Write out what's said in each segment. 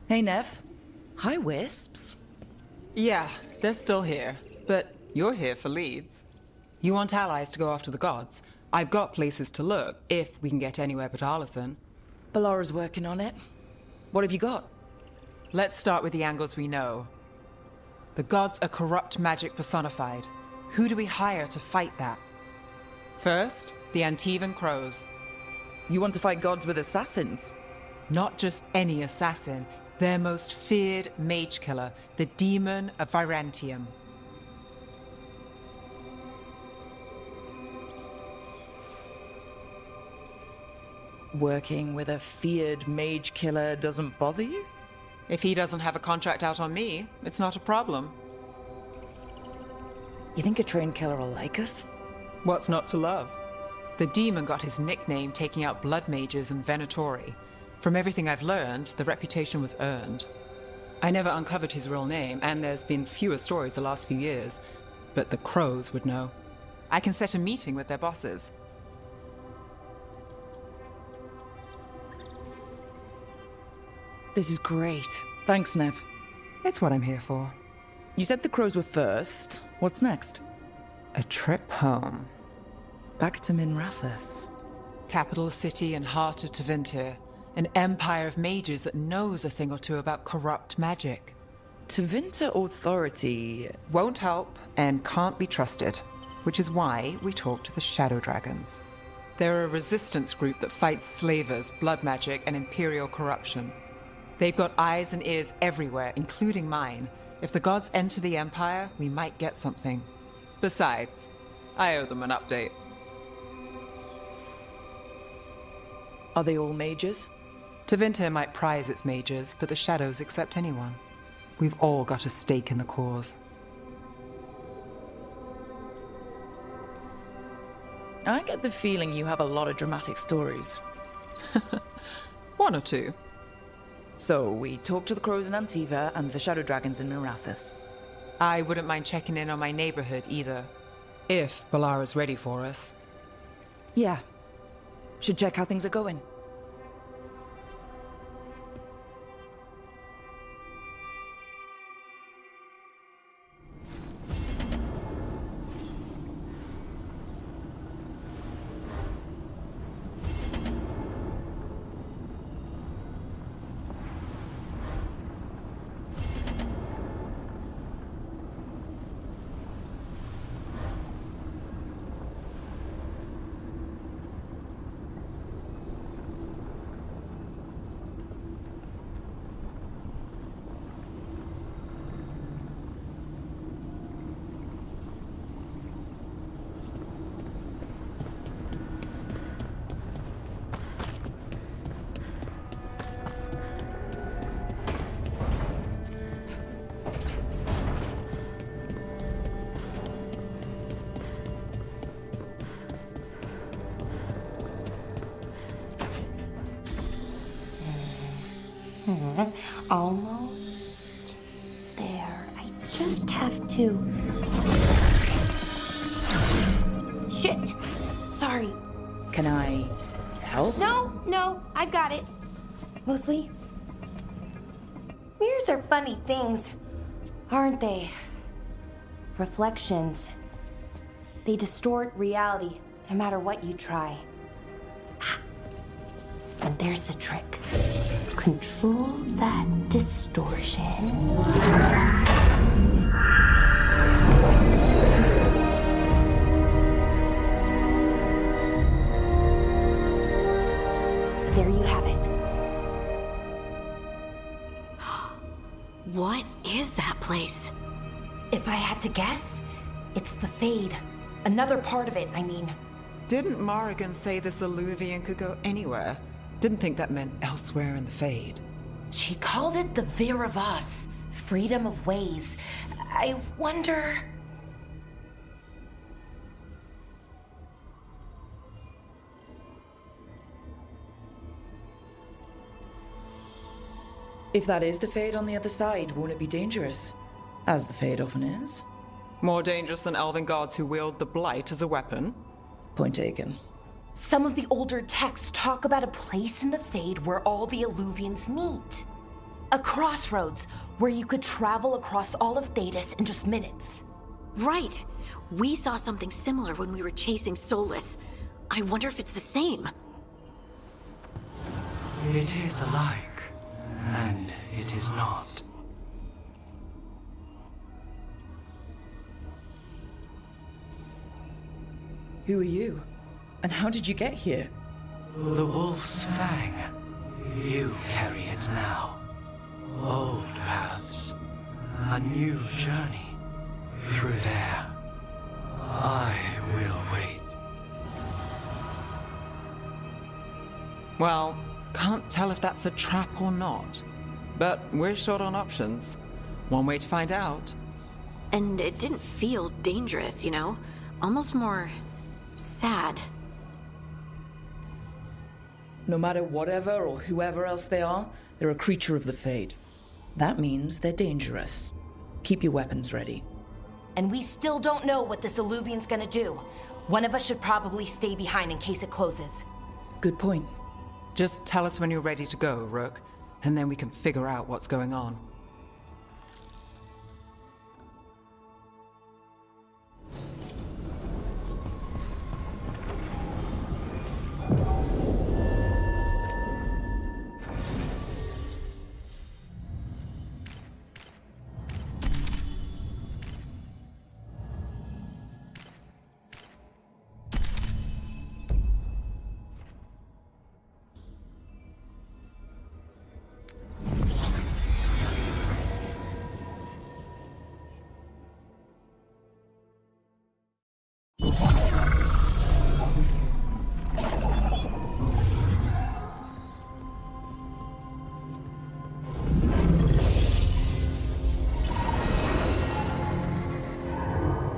Hey, Nev. Hi, Wisps. Yeah, they're still here, but you're here for leads. You want allies to go after the gods? I've got places to look, if we can get anywhere but Arlathan. Ballara's working on it. What have you got? Let's start with the angles we know. The gods are corrupt magic personified. Who do we hire to fight that? First, the Antivan Crows. You want to fight gods with assassins? Not just any assassin, their most feared mage killer, the Demon of Virantium. Working with a feared mage killer doesn't bother you? If he doesn't have a contract out on me, it's not a problem. You think a trained killer will like us? What's not to love? The demon got his nickname taking out blood mages and Venatori. From everything I've learned, the reputation was earned. I never uncovered his real name, and there's been fewer stories the last few years, but the Crows would know. I can set a meeting with their bosses. This is great. Thanks, Nev. It's what I'm here for. You said the Crows were first. What's next? A trip home. Back to Minrathous. Capital city and heart of Tevinter. An empire of mages that knows a thing or two about corrupt magic. Tevinter authority Won't help and can't be trusted, which is why we talk to the Shadow Dragons. They're a resistance group that fights slavers, blood magic, and imperial corruption. They've got eyes and ears everywhere, including mine. If the gods enter the Empire, we might get something. Besides, I owe them an update. Are they all mages? Tevinter might prize its mages, but the Shadows accept anyone. We've all got a stake in the cause. I get the feeling you have a lot of dramatic stories. One or two. So, we talk to the Crows in Antiva and the Shadow Dragons in Minrathous. I wouldn't mind checking in on my neighborhood either. If Ballara's ready for us. Yeah. Should check how things are going. Almost there. I just have to... Shit! Sorry. Can I help? No, I've got it. Mostly, mirrors are funny things, aren't they? Reflections. They distort reality, no matter what you try. And there's the trick. Control that distortion. There you have it. What is that place? If I had to guess, it's the Fade. Another part of it, I mean. Didn't Morrigan say this Alluvian could go anywhere? Didn't think that meant elsewhere in the Fade. She called it the Vir of Us, freedom of ways. I wonder... If that is the Fade on the other side, won't it be dangerous? As the Fade often is. More dangerous than elven gods who wield the Blight as a weapon? Point taken. Some of the older texts talk about a place in the Fade where all the Alluvians meet. A crossroads where you could travel across all of Thedas in just minutes. Right. We saw something similar when we were chasing Solus. I wonder if it's the same. It is alike, and it is not. Who are you? And how did you get here? The Wolf's Fang. You carry it now. Old paths. A new journey. Through there. I will wait. Well, can't tell if that's a trap or not. But we're short on options. One way to find out. And it didn't feel dangerous, you know? Almost more sad. No matter whatever or whoever else they are, they're a creature of the Fade. That means they're dangerous. Keep your weapons ready. And we still don't know what this Alluvian's gonna do. One of us should probably stay behind in case it closes. Good point. Just tell us when you're ready to go, Rook, and then we can figure out what's going on.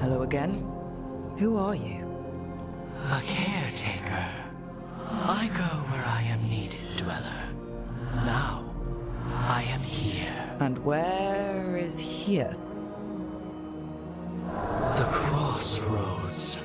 Hello again. Who are you? A caretaker. I go where I am needed, Dweller. Now, I am here. And where is here? The crossroads.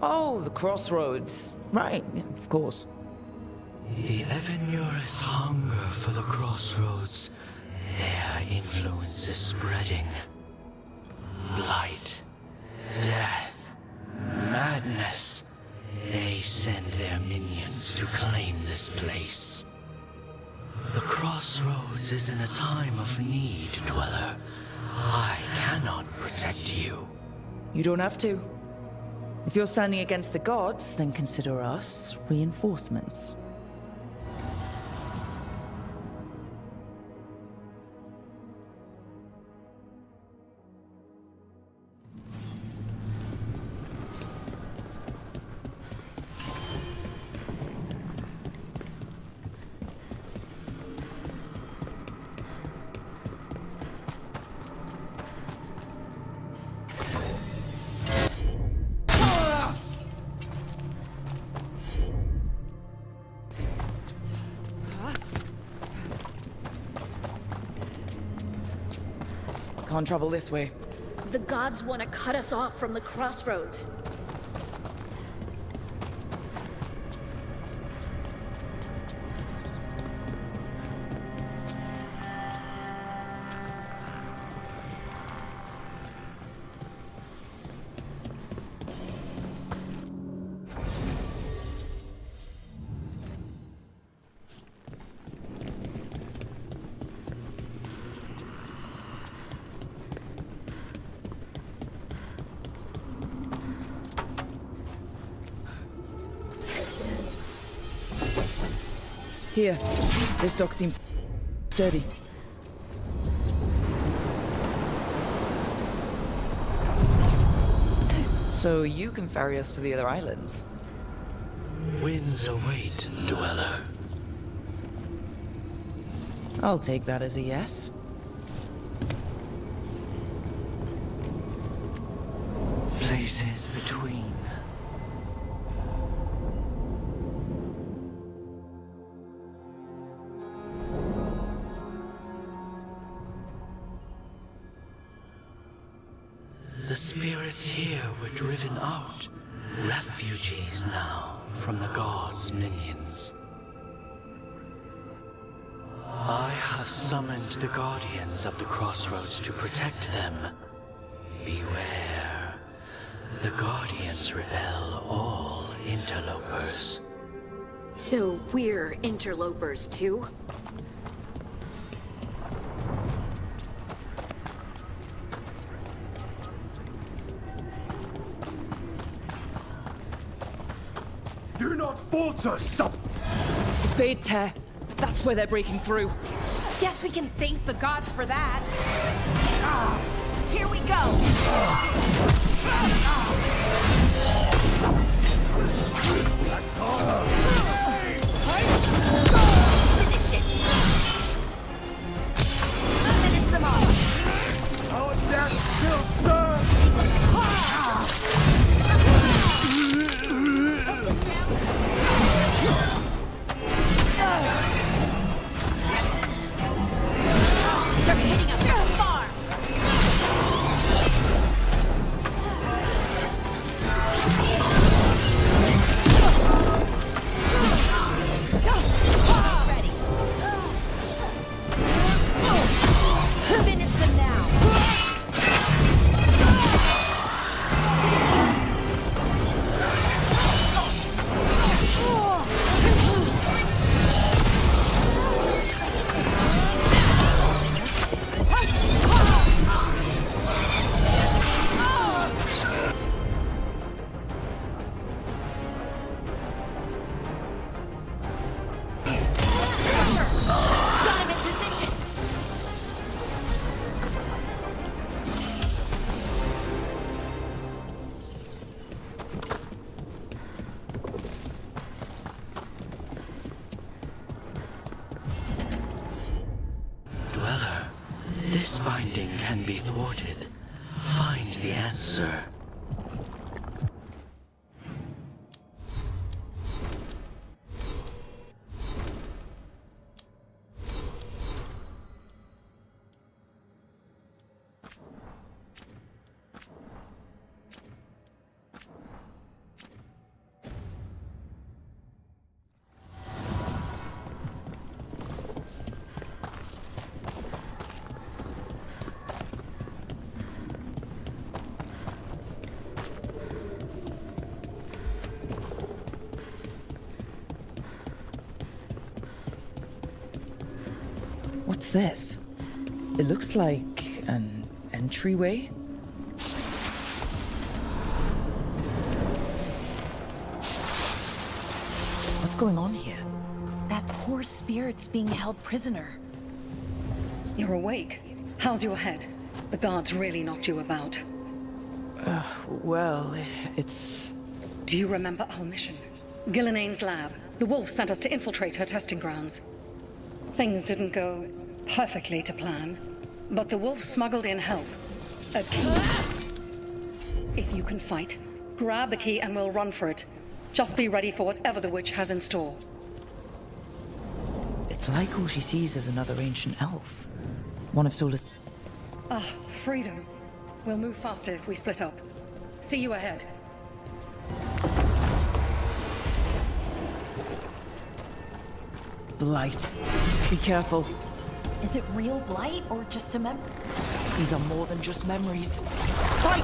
Oh, the crossroads. Right, yeah, of course. The Evenurus hunger for the crossroads. Their influence is spreading. Blight, death, madness. They send their minions to claim this place. The crossroads is in a time of need, Dweller. I cannot protect you. You don't have to. If you're standing against the gods, then consider us reinforcements. Can't travel this way. The gods want to cut us off from the crossroads. Here, this dock seems sturdy. So you can ferry us to the other islands? Winds await, Dweller. I'll take that as a yes. Place spaces between. The spirits here were driven out, refugees now from the gods' minions. I have summoned the guardians of the crossroads to protect them. Beware. The guardians repel all interlopers. So we're interlopers too? Do not falter, sub... Fade tear. That's where they're breaking through. Guess we can thank the gods for that. Here we go. Finish it. Finish them off. Our death still serves! They're hitting us from far. Ready. Finish them now. Got him in position. Dweller, this binding can be thwarted. Find the answer. What's this? It looks like an entryway. What's going on here? That poor spirit's being held prisoner. You're awake. How's your head? The guards really knocked you about. Well, it's... Do you remember our mission? Gillenane's lab. The wolf sent us to infiltrate her testing grounds. Things didn't go perfectly to plan, but the wolf smuggled in help. A key. If you can fight, grab the key and we'll run for it. Just be ready for whatever the witch has in store. It's like all she sees is another ancient elf. One of Solus... Ah, freedom. We'll move faster if we split up. See you ahead. Blight. Be careful. Is it real blight or just a These are more than just memories. Fight!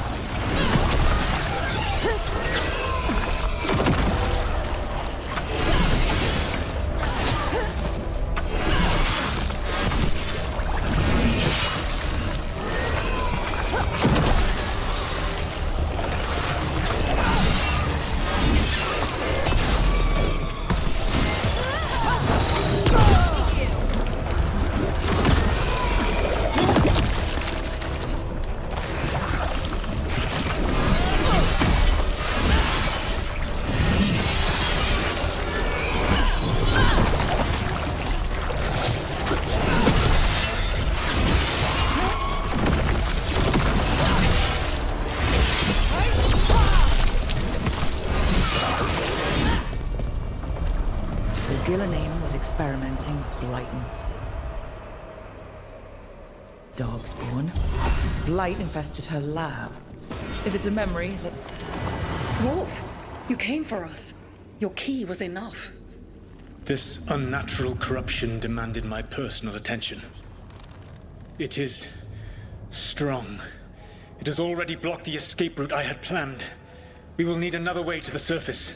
Gillenane was experimenting with Blighton. Dogs born. Blight infested her lab. If it's a memory, Wolf, you came for us. Your key was enough. This unnatural corruption demanded my personal attention. It is strong. It has already blocked the escape route I had planned. We will need another way to the surface.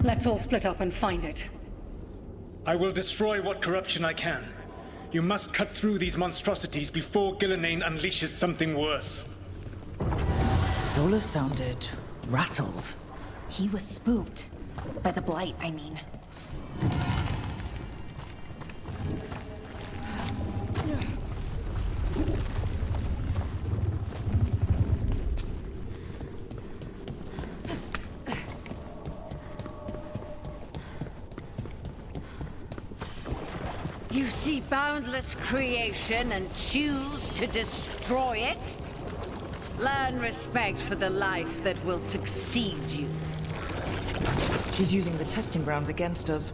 Let's all split up and find it. I will destroy what corruption I can. You must cut through these monstrosities before Gillenane unleashes something worse. Zola sounded rattled. He was spooked. By the Blight, I mean. You see boundless creation and choose to destroy it? Learn respect for the life that will succeed you. She's using the testing grounds against us.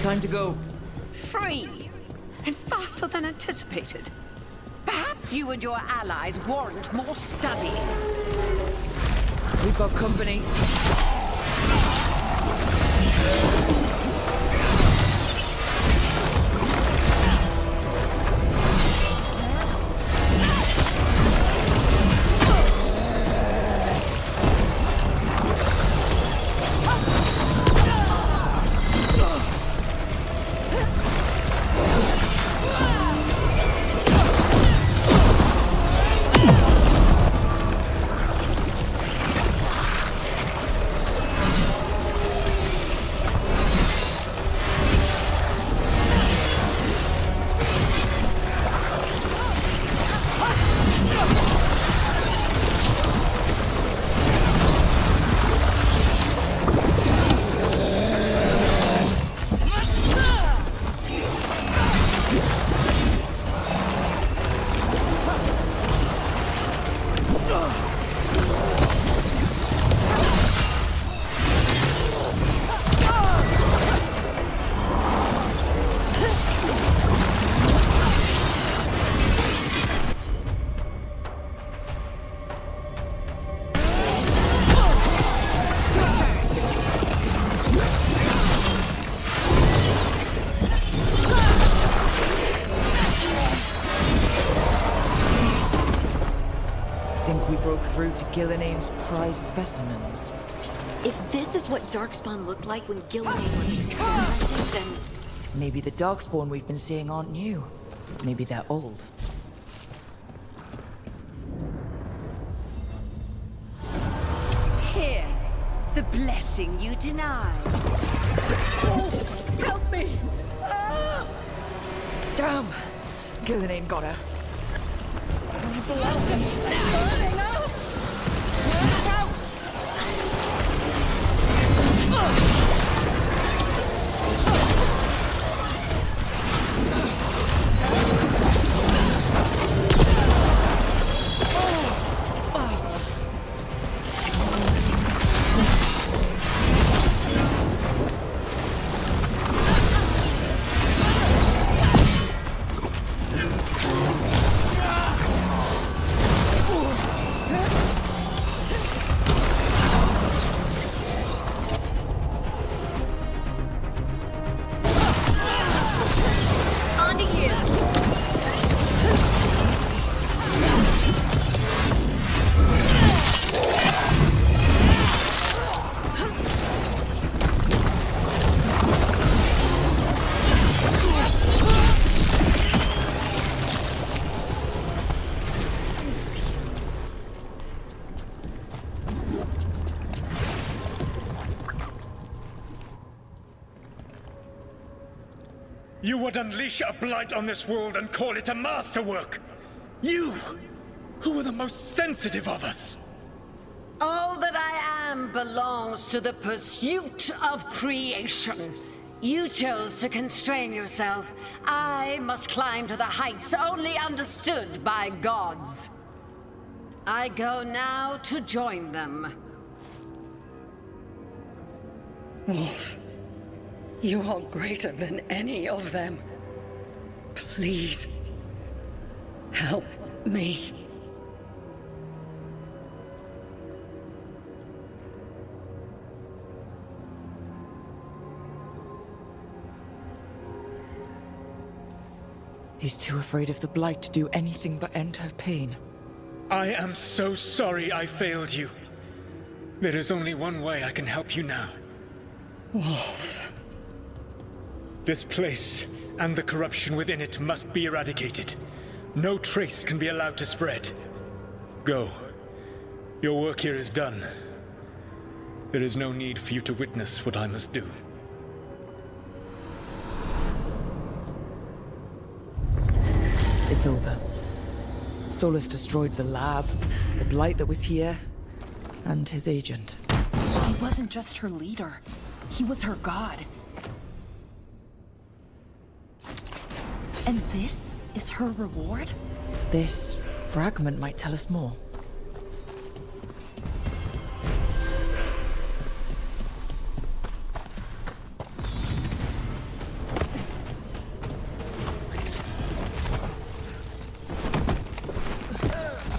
Time to go. Free! And faster than anticipated. Perhaps you and your allies warrant more study. We've got company. Gillename's prize specimens. If this is what Darkspawn looked like when Gillename was experimenting, then... Maybe the Darkspawn we've been seeing aren't new. Maybe they're old. Here, the blessing you denied. Oh, help me! Ah! Damn! Gillename got her. Burning up! You would unleash a blight on this world and call it a masterwork! You, who were the most sensitive of us! All that I am belongs to the pursuit of creation. You chose to constrain yourself. I must climb to the heights only understood by gods. I go now to join them. Wolf, you are greater than any of them. Please, help me. He's too afraid of the Blight to do anything but end her pain. I am so sorry I failed you. There is only one way I can help you now. Wolf. This place and the corruption within it must be eradicated. No trace can be allowed to spread. Go. Your work here is done. There is no need for you to witness what I must do. It's over. Solus destroyed the lab, the Blight that was here, and his agent. He wasn't just her leader. He was her god. And this is her reward? This fragment might tell us more.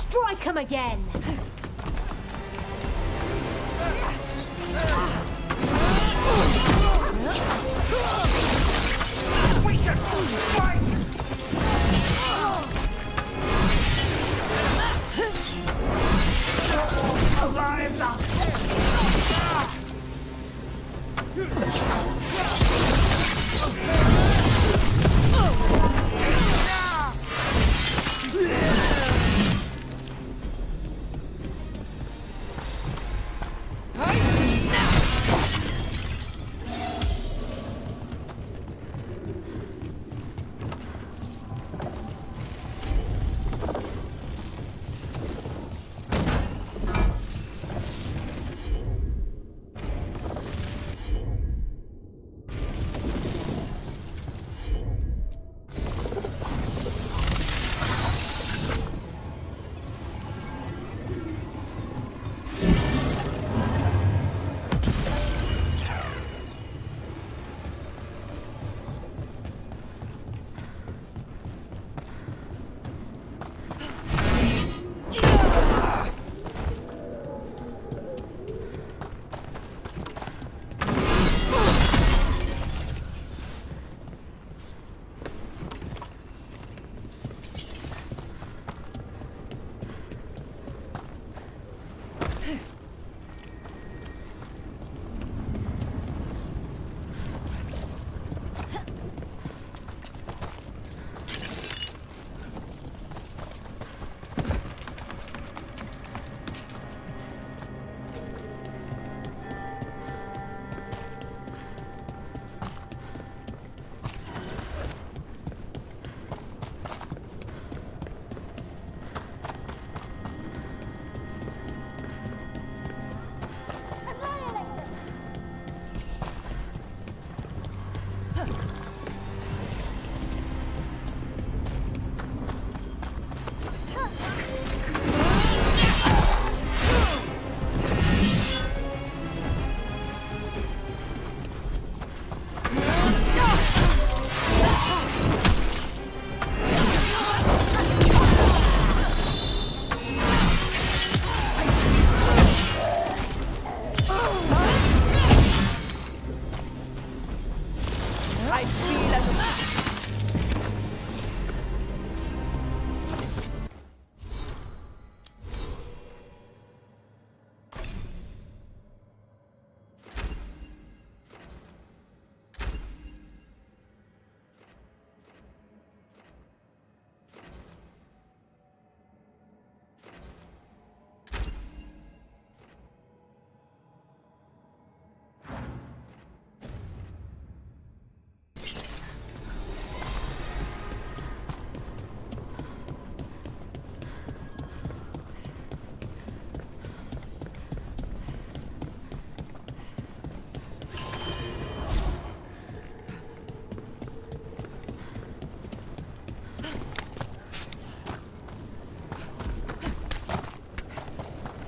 Strike him again! We can fight! Alive now!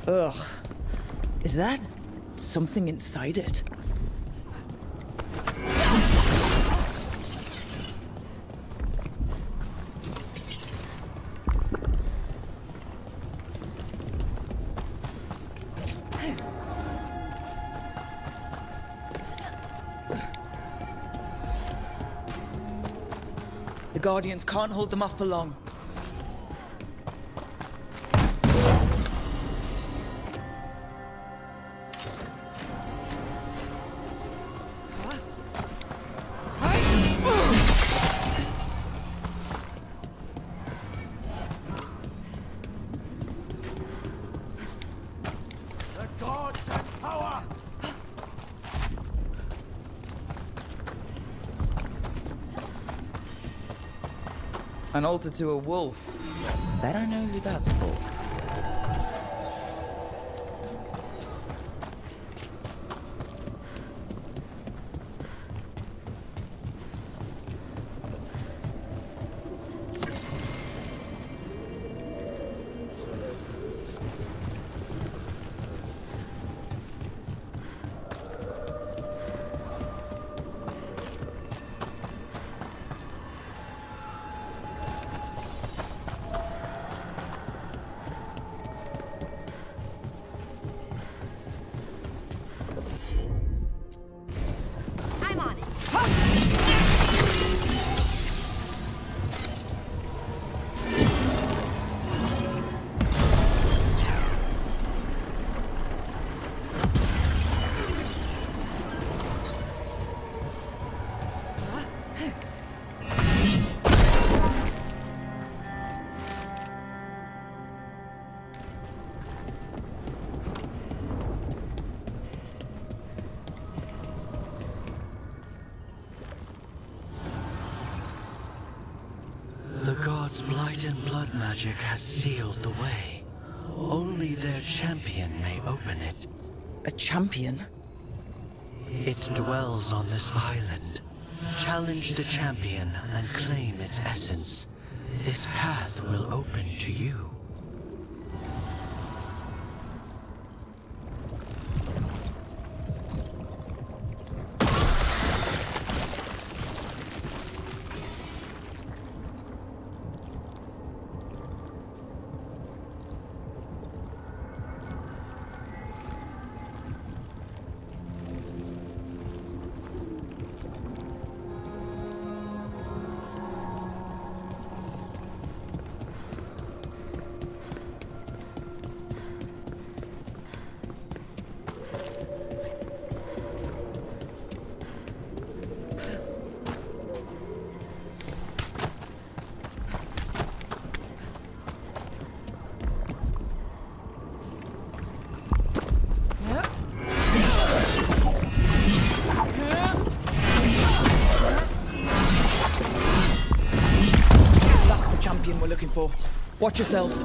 Ugh. Is that something inside it? The Guardians can't hold them off for long. An altar to a wolf. Bet I know who that's for. The gods' blight and blood magic has sealed the way. Only their champion may open it. A champion? It dwells on this island. Challenge the champion and claim its essence. This path will open to you. We're looking for. Watch yourselves.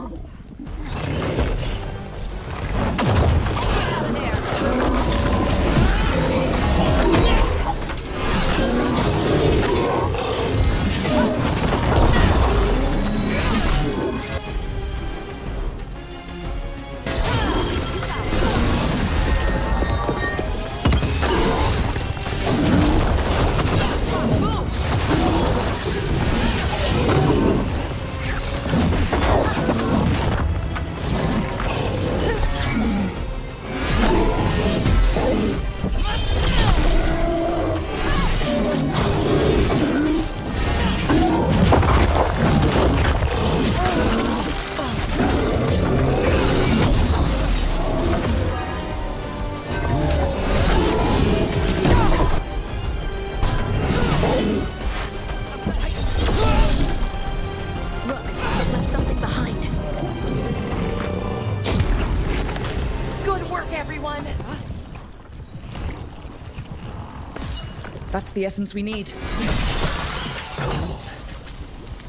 That's the essence we need.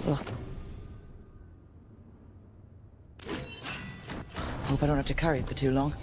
Ugh. Hope I don't have to carry it for too long.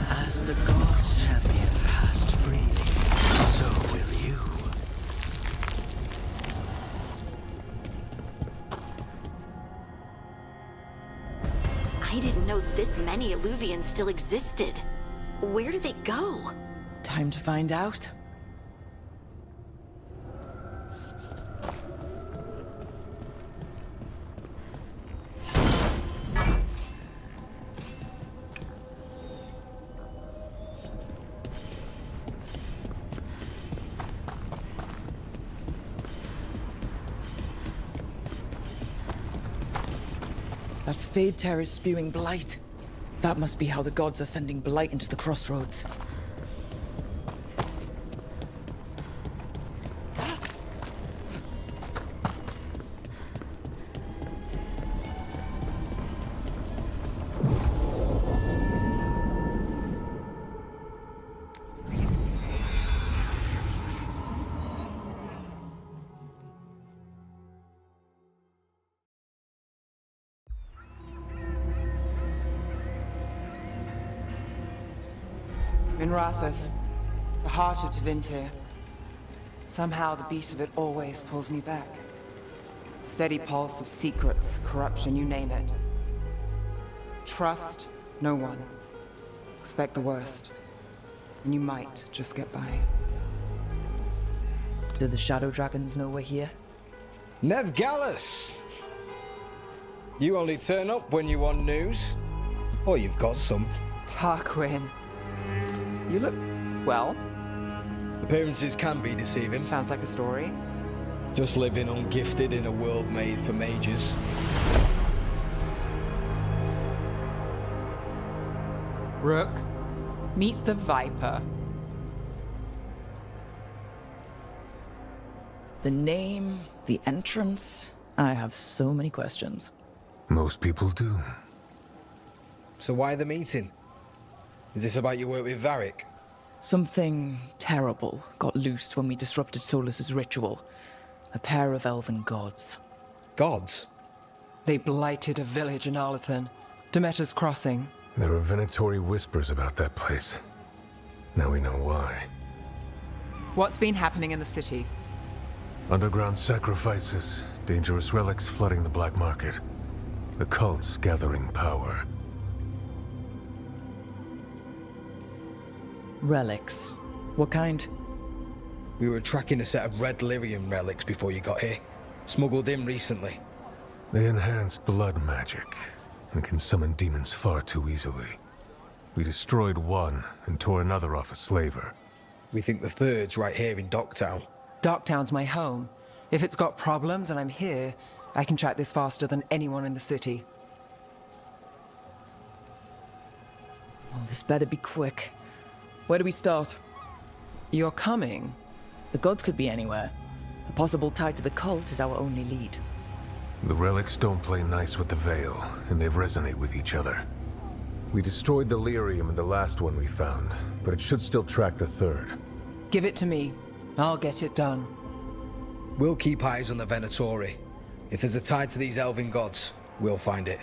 As the gods' champion passed freely, so will you. I didn't know this many Illuvians still existed. Where do they go? Time to find out. That Fade Tear is spewing blight. That must be how the gods are sending blight into the crossroads. Minrathous, the heart of Tevinter. Somehow the beat of it always pulls me back. Steady pulse of secrets, corruption, you name it. Trust no one. Expect the worst. And you might just get by. Do the Shadow Dragons know we're here? Nev Gallus! You only turn up when you want news. Or you've got some. Tarquin. You look, well. Appearances can be deceiving. Sounds like a story. Just living ungifted in a world made for mages. Rook, meet the Viper. The name, the entrance. I have so many questions. Most people do. So why the meeting? Is this about your work with Varric? Something terrible got loosed when we disrupted Solus's ritual. A pair of elven gods. Gods? They blighted a village in Arlethan. Demeter's Crossing. There are venatory whispers about that place. Now we know why. What's been happening in the city? Underground sacrifices, dangerous relics flooding the black market. The cults gathering power. Relics. What kind? We were tracking a set of red lyrium relics before you got here. Smuggled in recently. They enhance blood magic and can summon demons far too easily. We destroyed one and tore another off a slaver. We think the third's right here in Docktown. Docktown's my home. If it's got problems and I'm here, I can track this faster than anyone in the city. Well, this better be quick. Where do we start? You're coming? The gods could be anywhere. A possible tie to the cult is our only lead. The relics don't play nice with the Veil, and they resonate with each other. We destroyed the lyrium in the last one we found, but it should still track the third. Give it to me. I'll get it done. We'll keep eyes on the Venatori. If there's a tie to these elven gods, we'll find it.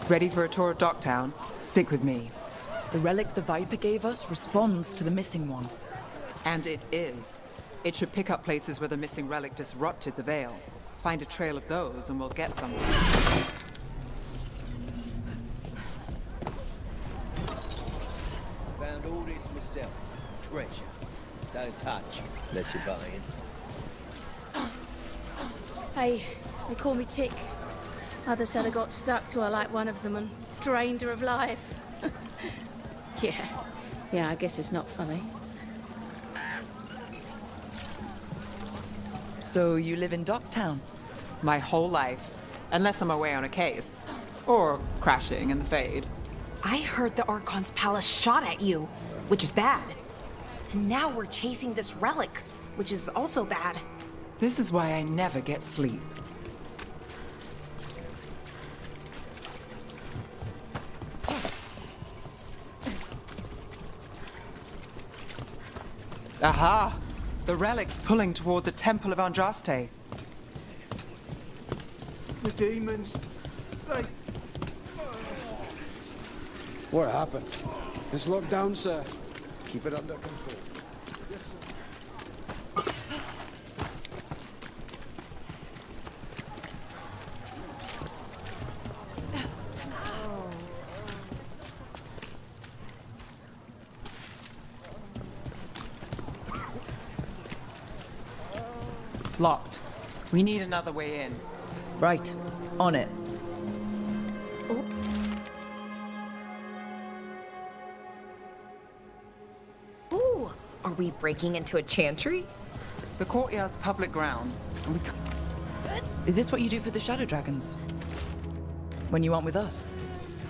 Ready for a tour of Docktown? Stick with me. The relic the Viper gave us responds to the missing one. And it is. It should pick up places where the missing relic disrupted the Veil. Find a trail of those and we'll get somewhere. Found all this myself. Treasure. Don't touch unless you're buying. Hey, they call me Tick. Others said I got stuck to her like one of them and drained her of life. Yeah, I guess it's not funny. So you live in Docktown? My whole life. Unless I'm away on a case. Or crashing in the Fade. I heard the Archon's palace shot at you, which is bad. And now we're chasing this relic, which is also bad. This is why I never get sleep. Aha! The relic's pulling toward the Temple of Andraste. The demons. They... What happened? It's locked down, sir. Keep it under control. Yes, sir. Locked. We need another way in. Right. On it. Ooh, are we breaking into a chantry? The courtyard's public ground, and we Is this what you do for the Shadow Dragons? When you aren't with us?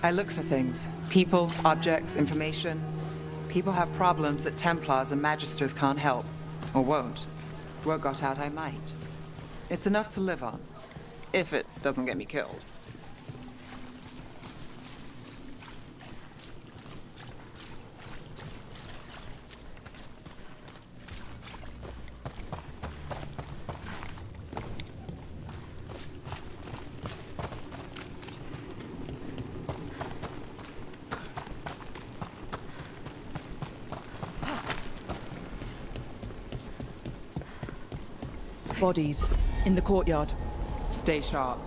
I look for things. People, objects, information. People have problems that Templars and Magisters can't help. Or won't. Word got out I might. It's enough to live on. If it doesn't get me killed. Bodies. In the courtyard. Stay sharp.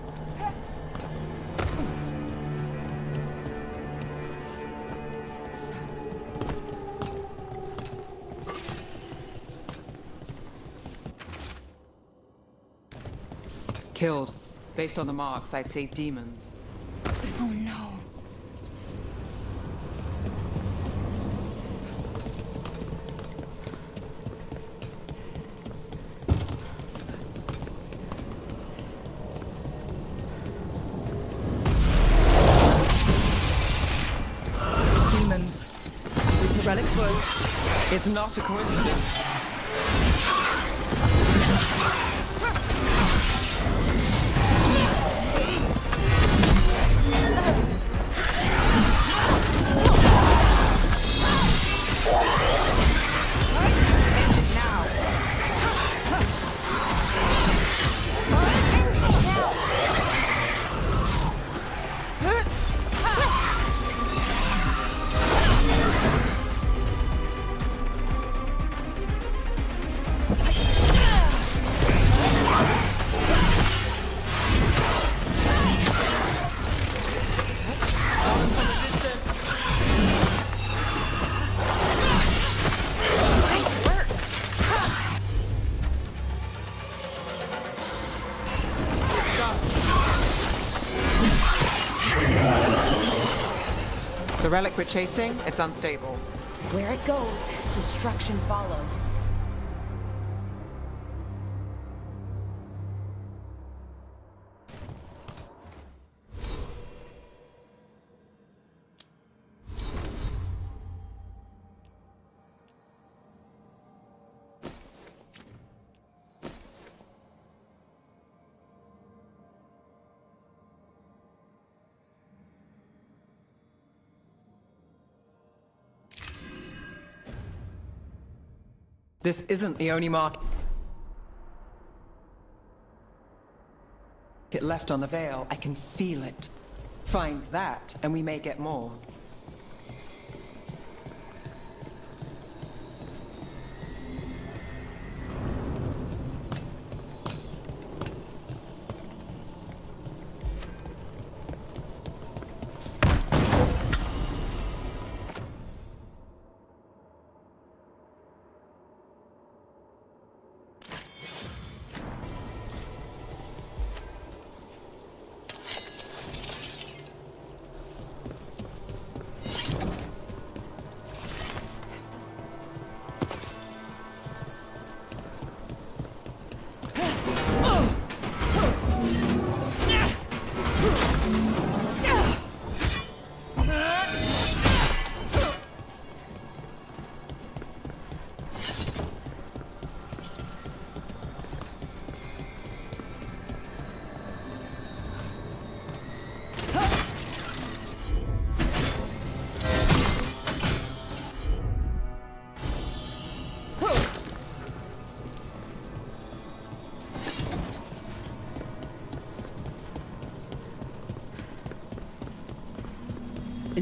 Killed. Based on the marks, I'd say demons. Oh no. Demons. Is this the relic's work? It's not a coincidence. The relic we're chasing, it's unstable. Where it goes, destruction follows. This isn't the only mark it left on the veil. I can feel it. Find that, and we may get more.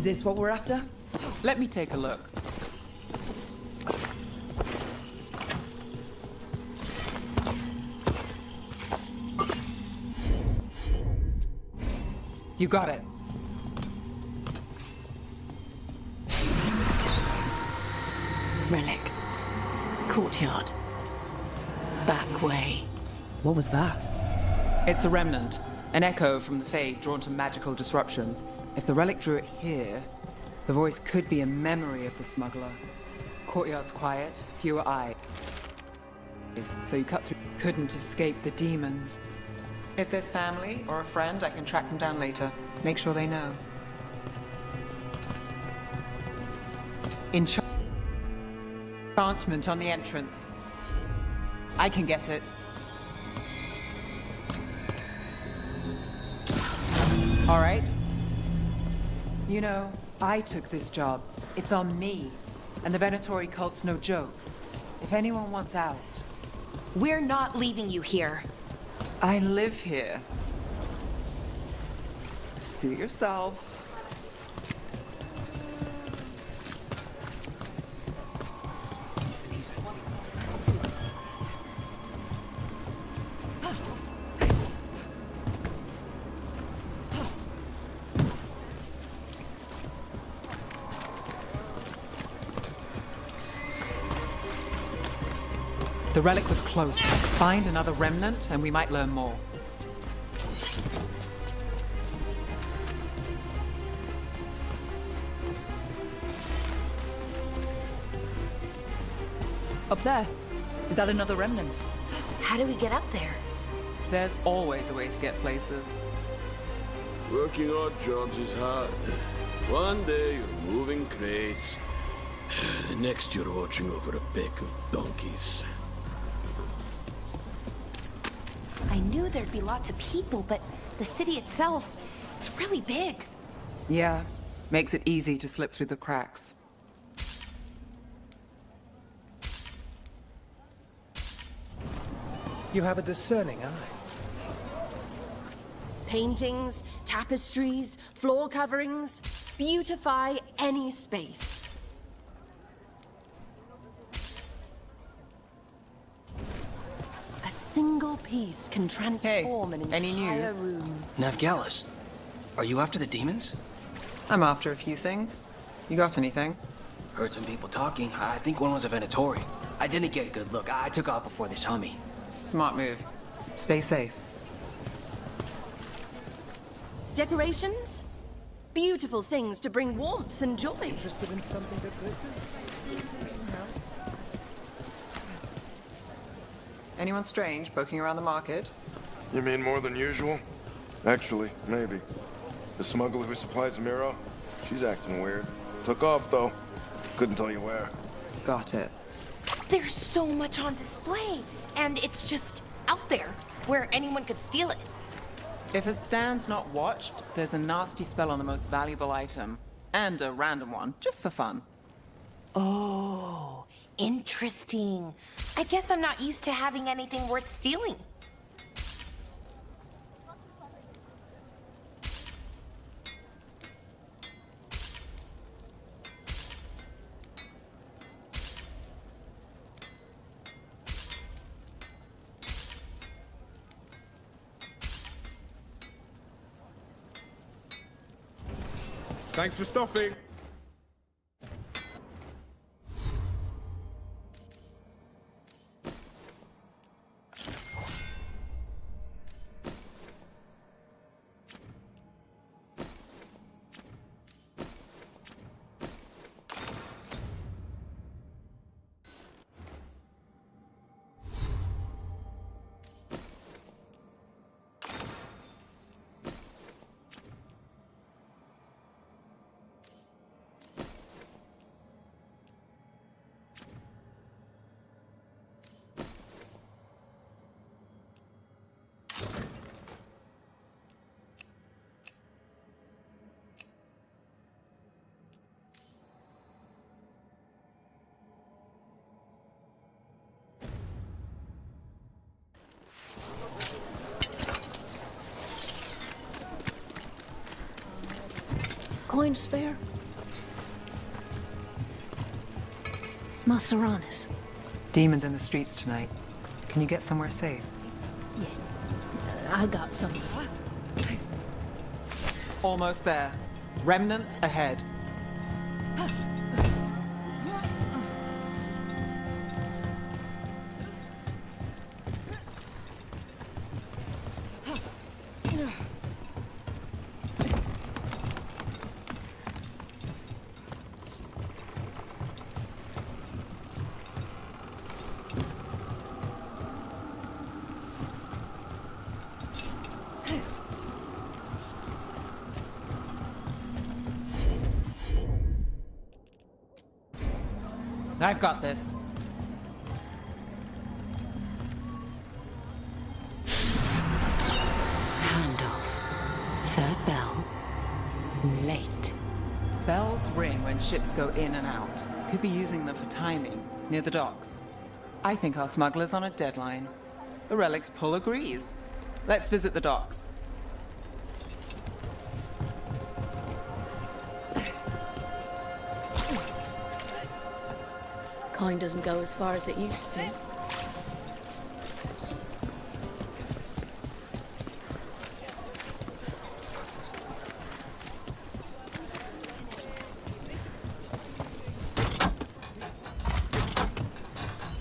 Is this what we're after? Let me take a look. You got it. Relic. Courtyard. Back way. What was that? It's a remnant. An echo from the Fade drawn to magical disruptions. If the relic drew it here, the voice could be a memory of the smuggler. Courtyard's quiet, fewer eyes. So you cut through. Couldn't escape the demons. If there's family or a friend, I can track them down later. Make sure they know. Enchantment on the entrance. I can get it. All right. You know, I took this job. It's on me. And the Venatori cult's no joke. If anyone wants out... We're not leaving you here. I live here. Suit yourself. The relic was close. Find another remnant and we might learn more. Up there. Is that another remnant? How do we get up there? There's always a way to get places. Working odd jobs is hard. One day you're moving crates. The next you're watching over a pack of donkeys. I knew there'd be lots of people, but the city itself, it's really big. Yeah, makes it easy to slip through the cracks. You have a discerning eye. Paintings, tapestries, floor coverings, beautify any space. A single piece can transform an any entire news? room. Navgalis, are you after the demons? I'm after a few things. You got anything? Heard some people talking. I think one was a Venatori. I didn't get a good look. I took off before they saw me. Smart move. Stay safe. Decorations? Beautiful things to bring warmth and joy. Interested in something that glitters? Anyone strange poking around the market? You mean more than usual? Actually, maybe. The smuggler who supplies Miro, she's acting weird. Took off, though. Couldn't tell you where. Got it. There's so much on display, and it's just out there, where anyone could steal it. If a stand's not watched, there's a nasty spell on the most valuable item. And a random one, just for fun. Oh, interesting. I guess I'm not used to having anything worth stealing. Thanks for stopping. coin spare? Maseranis. Demons in the streets tonight. Can you get somewhere safe? I got some. Almost there. Remnants ahead. I've got this. Handoff. Third bell. Late. Bells ring when ships go in and out. Could be using them for timing, near the docks. I think our smuggler's on a deadline. The Relic's pull agrees. Let's visit the docks. Coin doesn't go as far as it used to.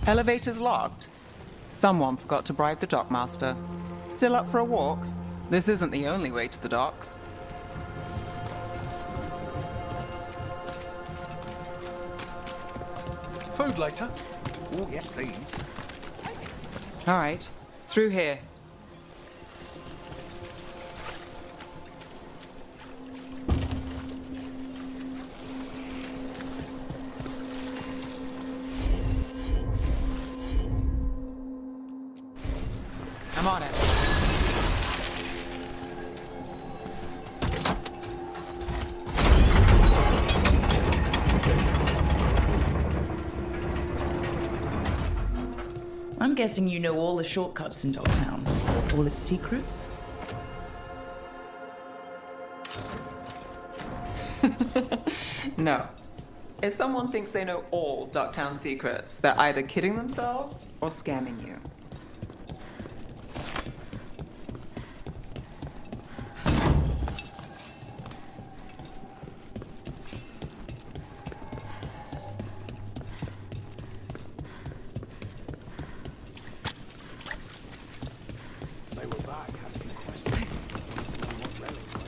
Elevator's locked. Someone forgot to bribe the dockmaster. Still up for a walk? This isn't the only way to the docks. Food later? Oh, yes, please. All right, through here. I'm on it. I'm guessing you know all the shortcuts in Dogtown. All its secrets? No. If someone thinks they know all Ducktown secrets, they're either kidding themselves or scamming you.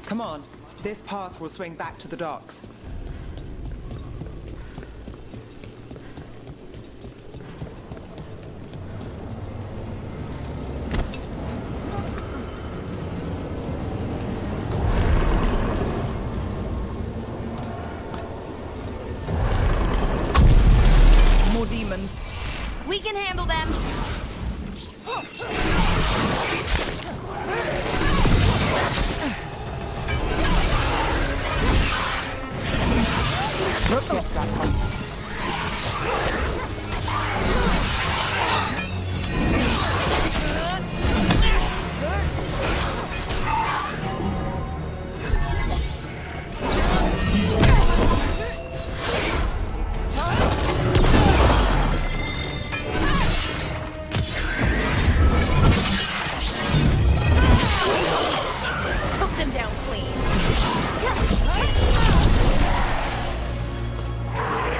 Come on. This path will swing back to the docks. More demons. We can handle them. Gets that one. Took them down clean.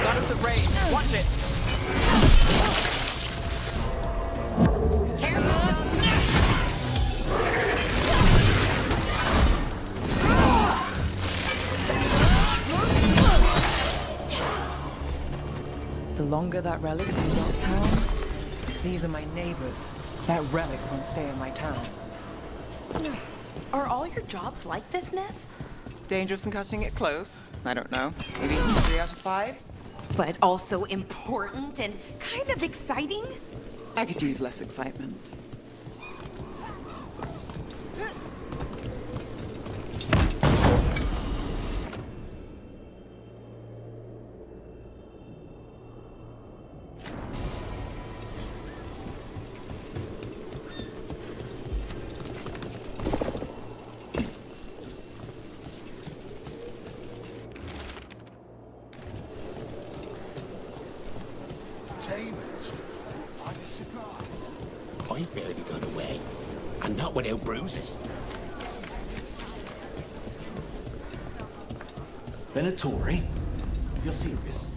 Goddess of Rain, watch it! The longer that relic's in Dogtown, These are my neighbors. That relic won't stay in my town. Are all your jobs like this, Nev? Dangerous and cutting it close? I don't know. Maybe 3 out of 5? But also important and kind of exciting? I could use less excitement. I'd barely got away. And not without bruises. Venatori? You're serious?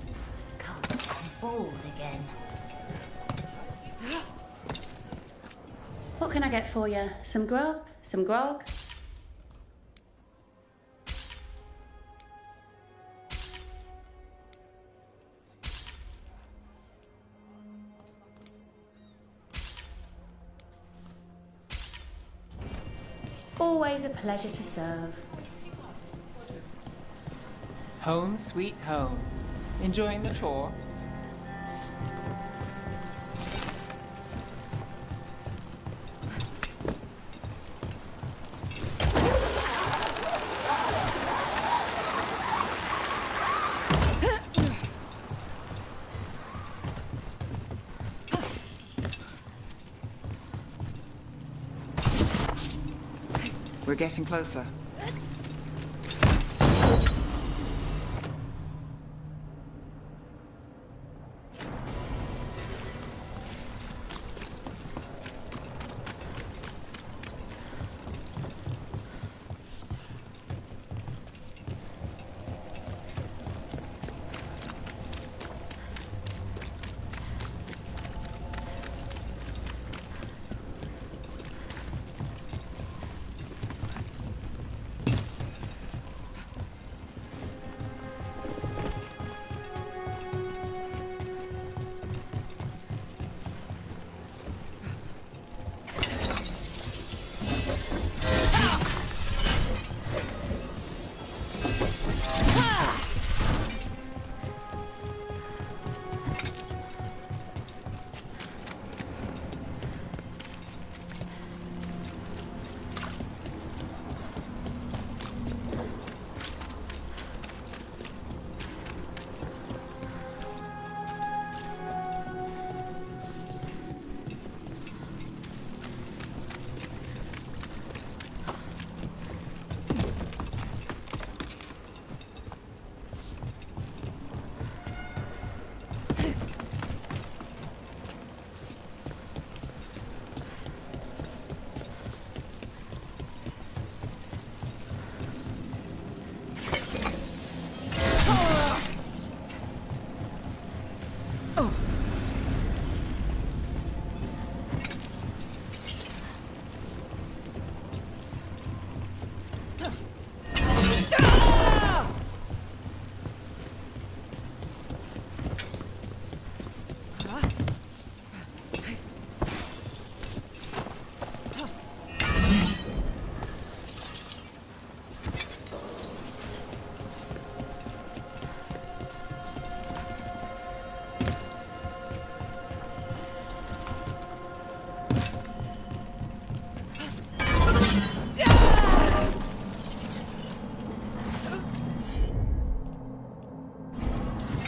I'm bald again. What can I get for you? Some grub? Some grog? Always a pleasure to serve. Home sweet home. Enjoying the tour? We're getting closer.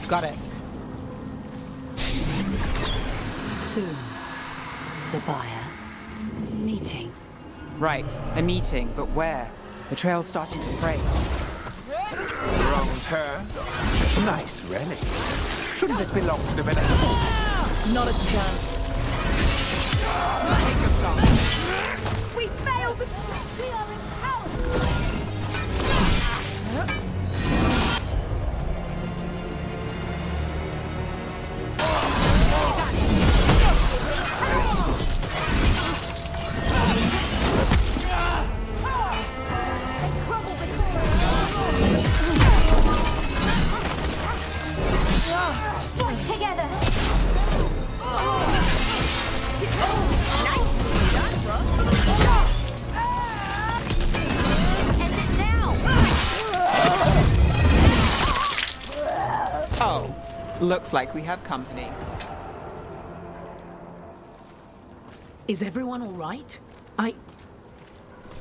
Got it. Soon, the buyer. Meeting. Right, a meeting, but where? The trail's starting to fray. Wrong turn. Nice relic. Shouldn't it belong to the village? Not a chance. Take a shot. We failed! We are in power! Together! Oh, looks like we have company. Is everyone all right?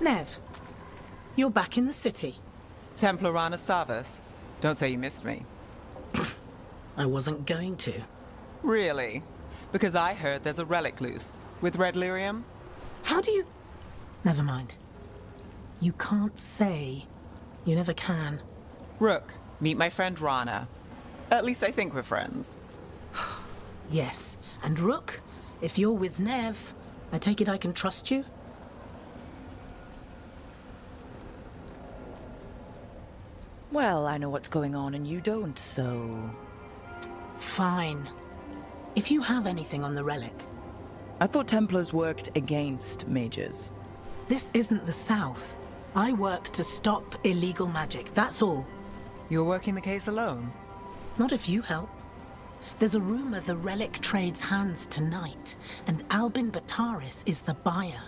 Nev, you're back in the city. Templar Rana Savas. Don't say you missed me. I wasn't going to. Really? Because I heard there's a relic loose. With red lyrium? How do you... Never mind. You can't say. You never can. Rook, meet my friend Rana. At least I think we're friends. Yes, and Rook, if you're with Nev, I take it I can trust you? Well, I know what's going on and you don't, so... Fine. If you have anything on the relic... I thought Templars worked against mages. This isn't the South. I work to stop illegal magic, that's all. You're working the case alone? Not if you help. There's a rumor the relic trades hands tonight, and Albin Bataris is the buyer.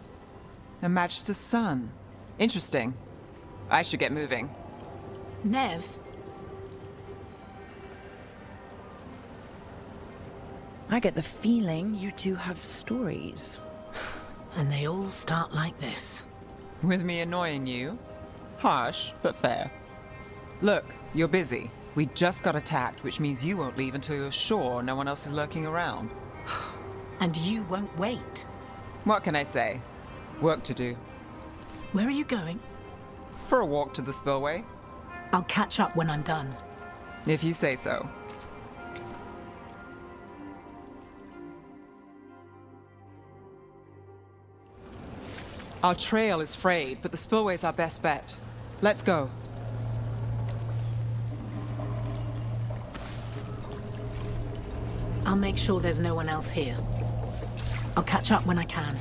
A match to Sun. Interesting. I should get moving. Nev? I get the feeling you two have stories. And they all start like this. With me annoying you? Harsh, but fair. Look, you're busy. We just got attacked, which means you won't leave until you're sure no one else is lurking around. And you won't wait. What can I say? Work to do. Where are you going? For a walk to the spillway. I'll catch up when I'm done. If you say so. Our trail is frayed, but the spillway's our best bet. Let's go. I'll make sure there's no one else here. I'll catch up when I can.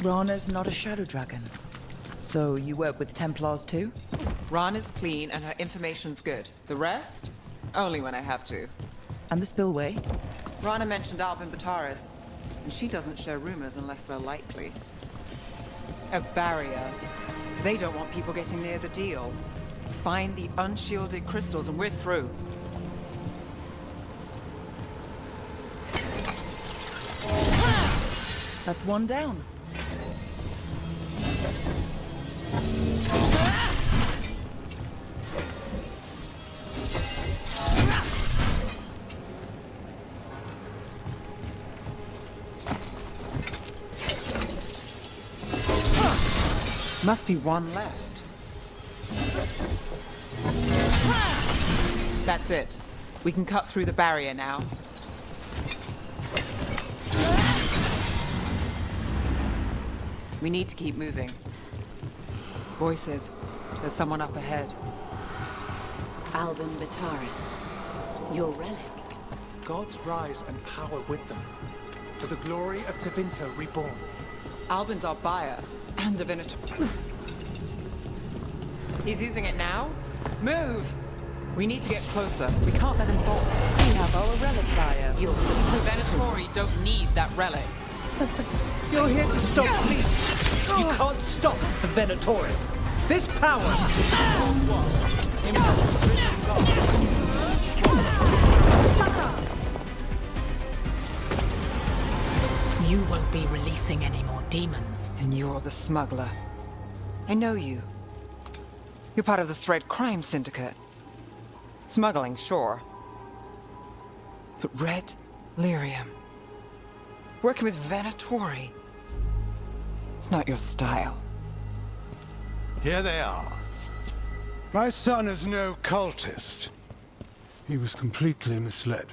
Rana's not a shadow dragon. So you work with Templars too? Rana's clean and her information's good. The rest? Only when I have to. And the spillway? Rana mentioned Albin Bataris, and she doesn't share rumors unless they're likely. A barrier. They don't want people getting near the deal. Find the unshielded crystals and we're through. That's one down. Must be one left. That's it. We can cut through the barrier now. We need to keep moving. Voices. There's someone up ahead. Albin Bataris. Your relic. Gods rise and power with them. For the glory of Tevinter reborn. Albin's our buyer. And Divinity. He's using it now? Move! We need to get closer. We can't let him fall. We have our relic buyer. The Venatori don't need that relic. You're here to stop me. You can't stop the Venatori. This power You won't be releasing any more demons. And you're the smuggler. I know you. You're part of the Thread Crime Syndicate. Smuggling, sure. But Red Lyrium. Working with Venatori. It's not your style. Here they are. My son is no cultist. He was completely misled.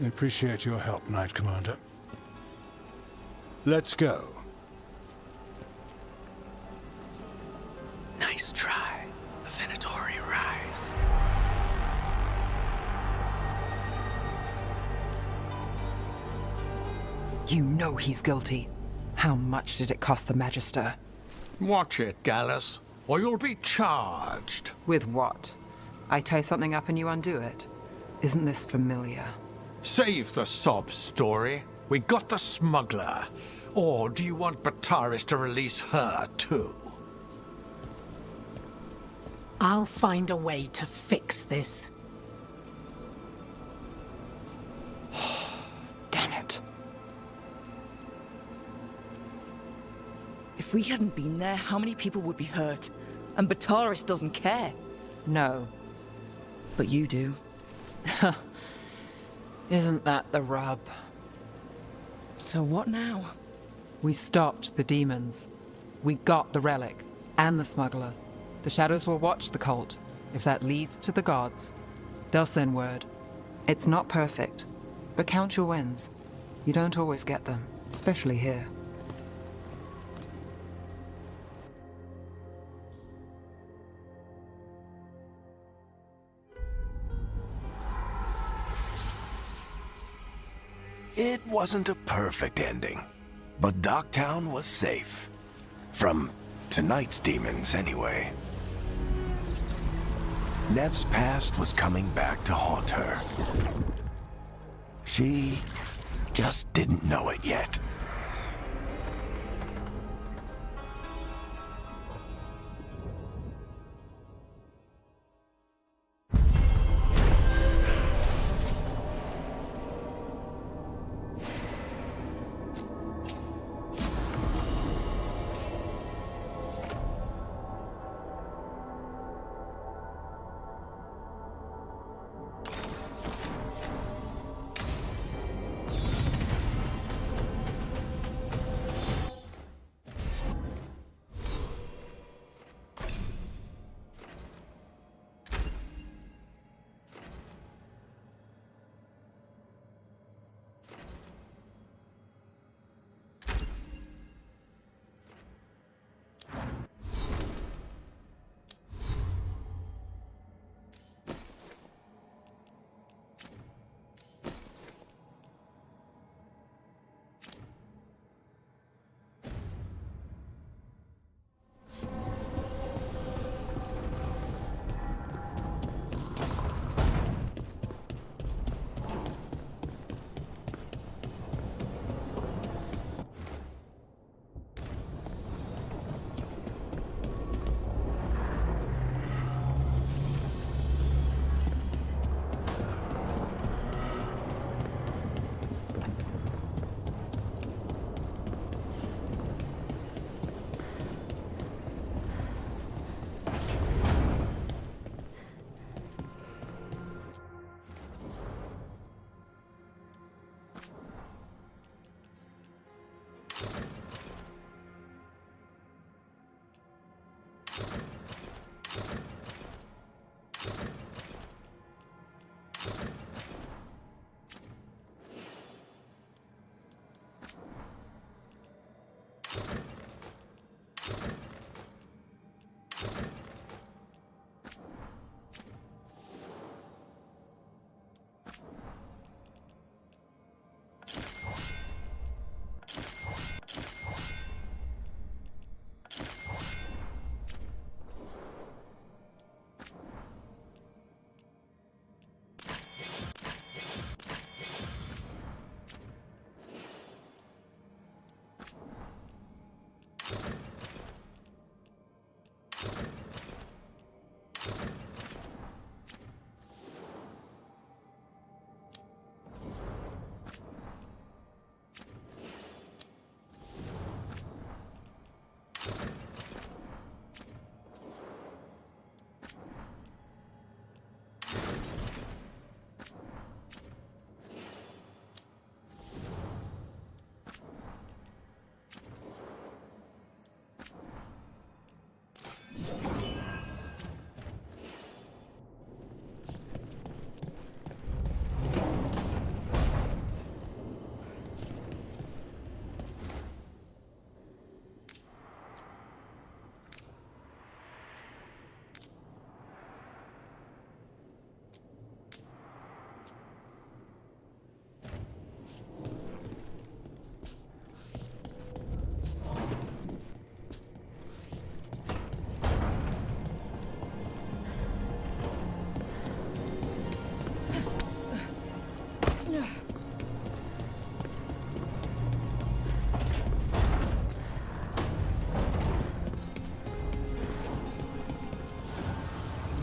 I appreciate your help, Knight Commander. Let's go. Nice try. The Venatori rise. You know he's guilty. How much did it cost the Magister? Watch it, Gallus, or you'll be charged. With what? I tie something up and you undo it. Isn't this familiar? Save the sob story. We got the smuggler. Or do you want Bataris to release her, too? I'll find a way to fix this. Damn it. If we hadn't been there, how many people would be hurt? And Bataris doesn't care. No. But you do. Isn't that the rub? So what now? We stopped the demons. We got the relic. And the smuggler. The shadows will watch the cult. If that leads to the gods, they'll send word. It's not perfect, but count your wins. You don't always get them, especially here. It wasn't a perfect ending, but Docktown was safe. From tonight's demons, anyway. Nev's past was coming back to haunt her. She just didn't know it yet.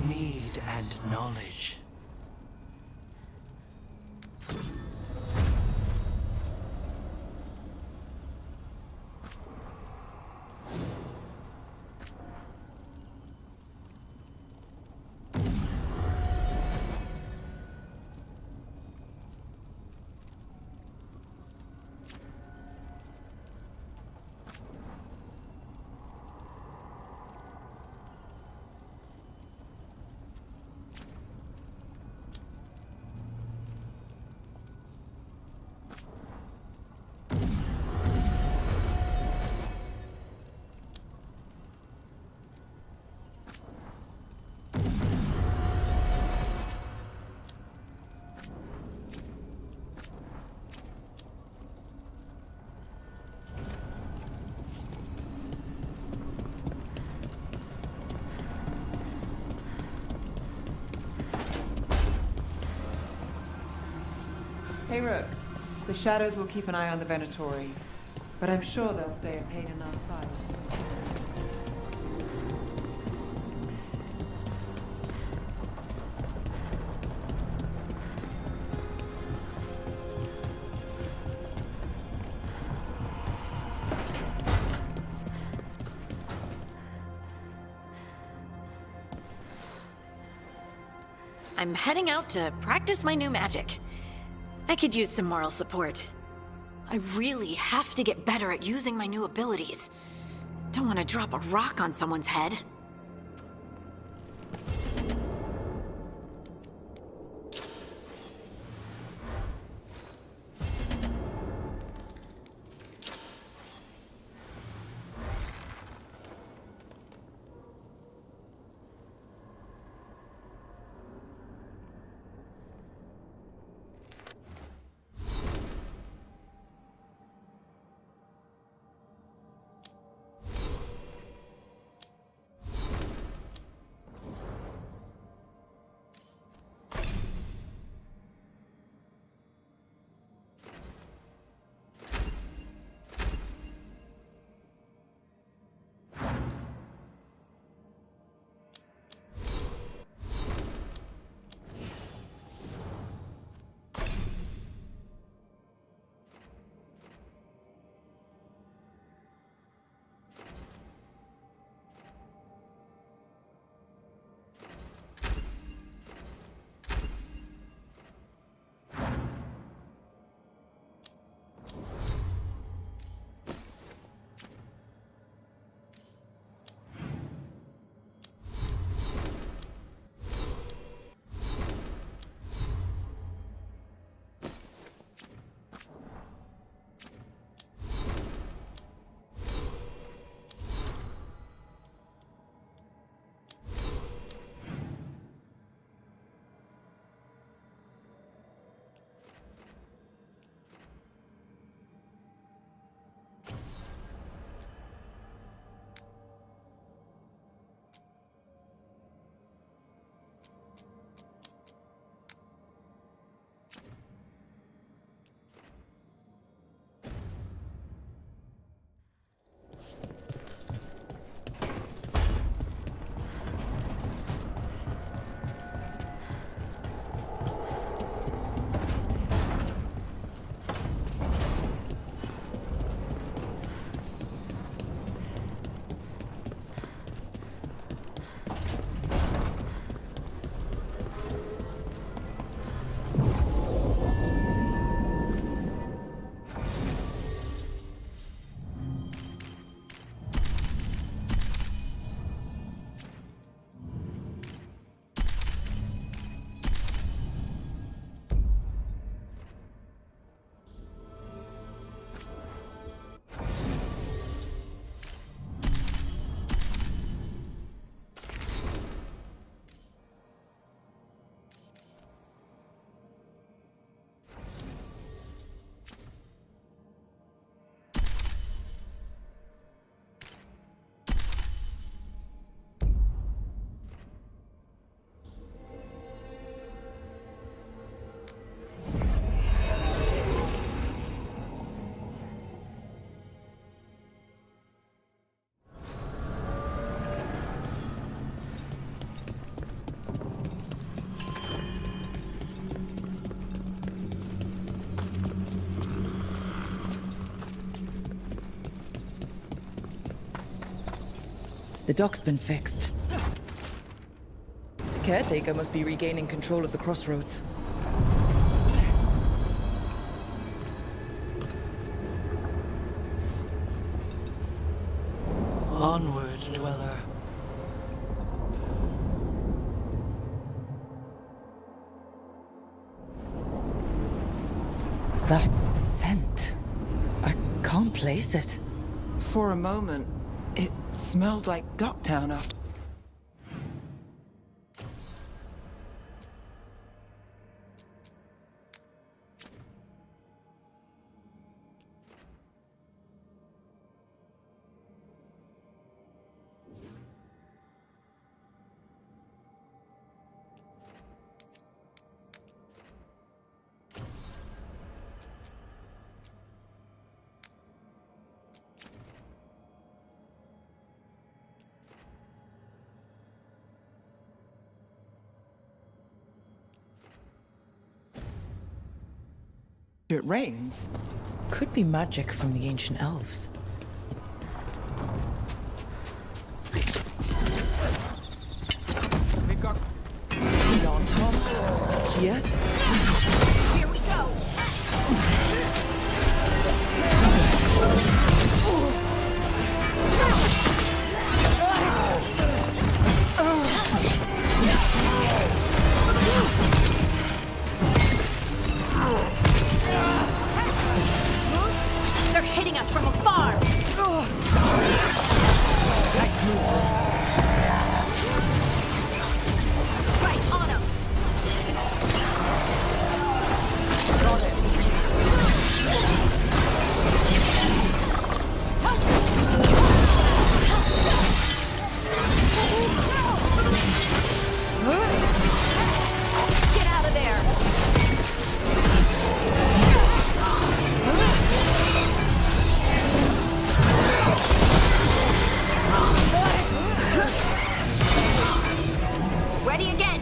Need and knowledge. Hey, Rook. The Shadows will keep an eye on the Venatori, but I'm sure they'll stay a pain in our side. I'm heading out to practice my new magic. I could use some moral support. I really have to get better at using my new abilities. Don't want to drop a rock on someone's head. The dock's been fixed. Caretaker must be regaining control of the crossroads. Onward, dweller. That scent. I can't place it. For a moment, it smelled like Docktown after. It rains. Could be magic from the ancient elves. We've got. Hang on, Tom. Here. Here we go! They're hitting us from afar! Right on them! Get out of there! Ready again!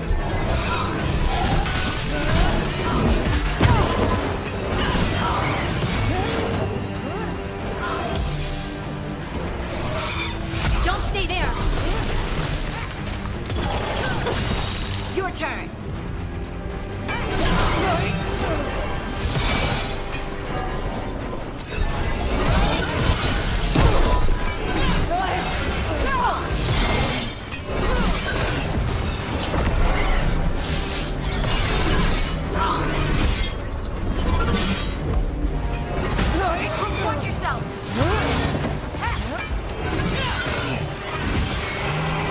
Don't stay there! Your turn! Watch yourself!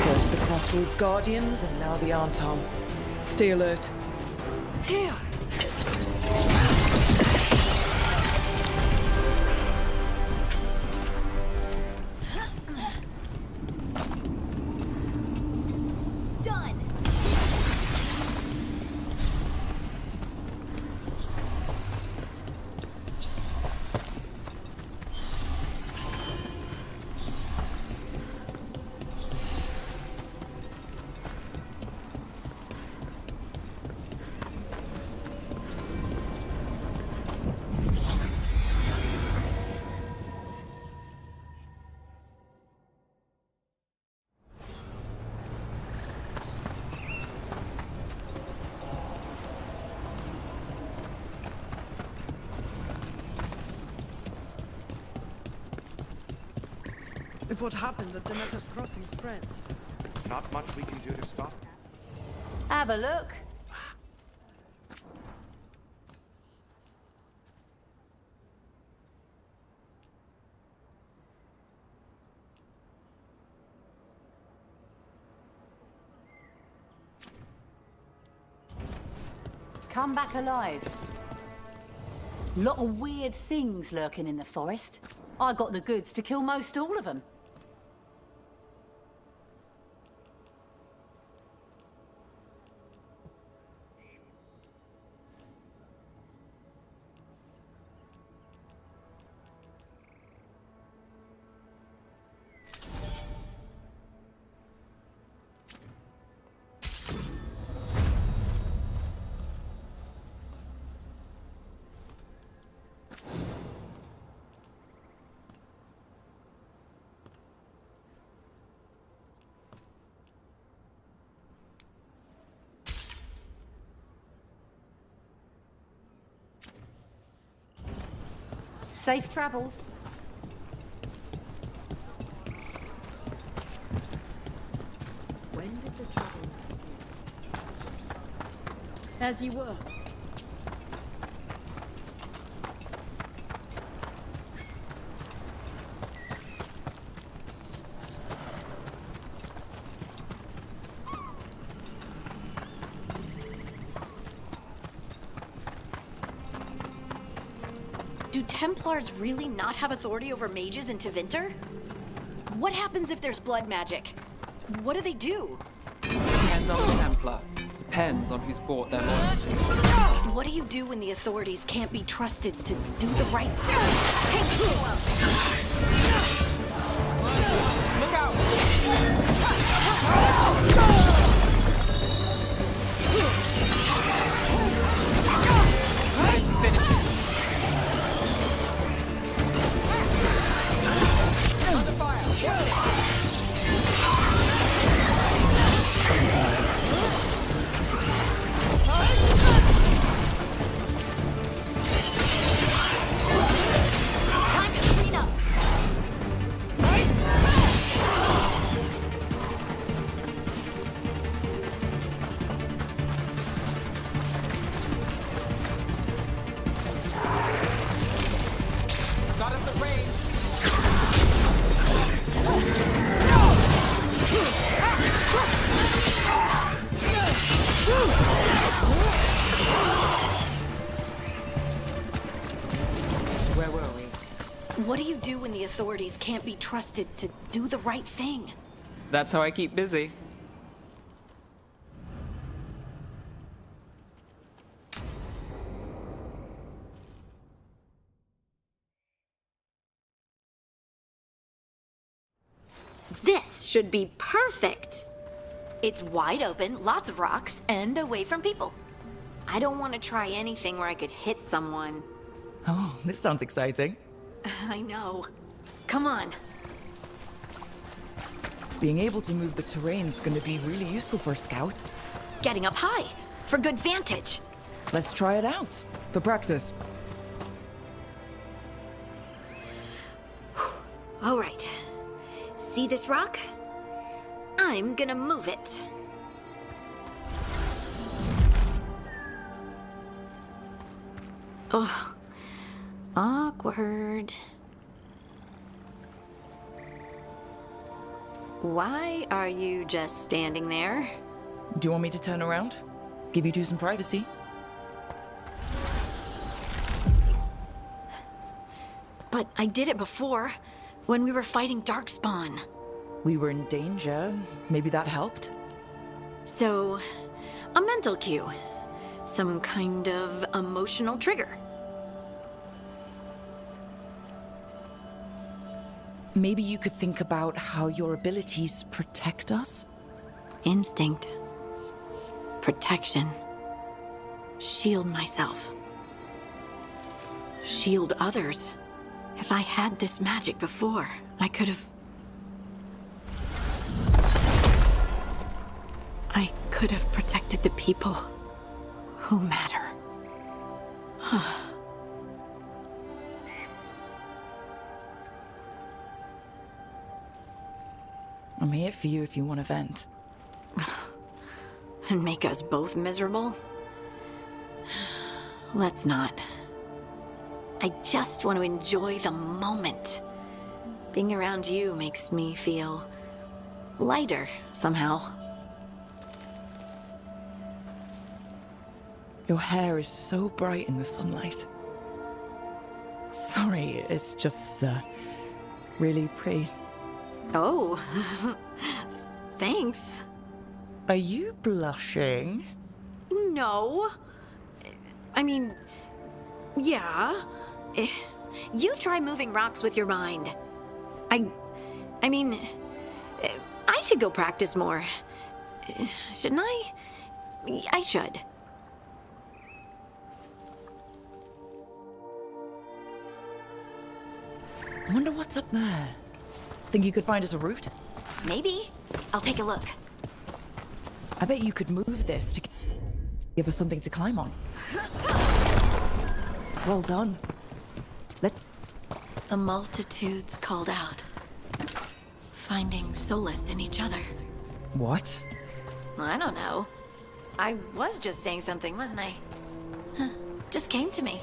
First the Crossroads Guardians, and now the Arntom. Stay alert. Phew. Done. If what happened at the Netta's Crossing spreads. Not much we can do to stop it. Have a look. Come back alive. Lot of weird things lurking in the forest. I got the goods to kill most all of them. Safe travels. When did the trouble begin? As you were. Do Templars really not have authority over mages in Tevinter? What happens if there's blood magic? What do they do? Depends on the Templar. Depends on who's bought their loyalty. What do you do when the authorities can't be trusted to do the right thing? Look out! Time to finish it. Under fire! Time to clean up. Got us a rain. Where were we? What do you do when the authorities can't be trusted to do the right thing? That's how I keep busy. This should be perfect. It's wide open, lots of rocks, and away from people. I don't want to try anything where I could hit someone. Oh, this sounds exciting. I know. Come on. Being able to move the terrain's going to be really useful for a scout. Getting up high, for good vantage. Let's try it out, for practice. All right. See this rock? I'm gonna move it. Oh, awkward. Why are you just standing there? Do you want me to turn around? Give you two some privacy? But I did it before, when we were fighting Darkspawn. We were in danger. Maybe that helped? So, a mental cue. Some kind of emotional trigger. Maybe you could think about how your abilities protect us? Instinct. Protection. Shield myself. Shield others. If I had this magic before, I could have... I could have protected the people who matter. I'm here for you if you want to vent. And make us both miserable? Let's not. I just want to enjoy the moment. Being around you makes me feel lighter somehow. Your hair is so bright in the sunlight. Sorry, it's just, really pretty. Oh, thanks. Are you blushing? No. I mean, yeah. You try moving rocks with your mind. I mean, I should go practice more. Shouldn't I? I should. I wonder what's up there. Think you could find us a route? Maybe. I'll take a look. I bet you could move this to give us something to climb on. Well done. The multitudes called out, finding solace in each other. What? I don't know. I was just saying something, wasn't I? Huh. Just came to me.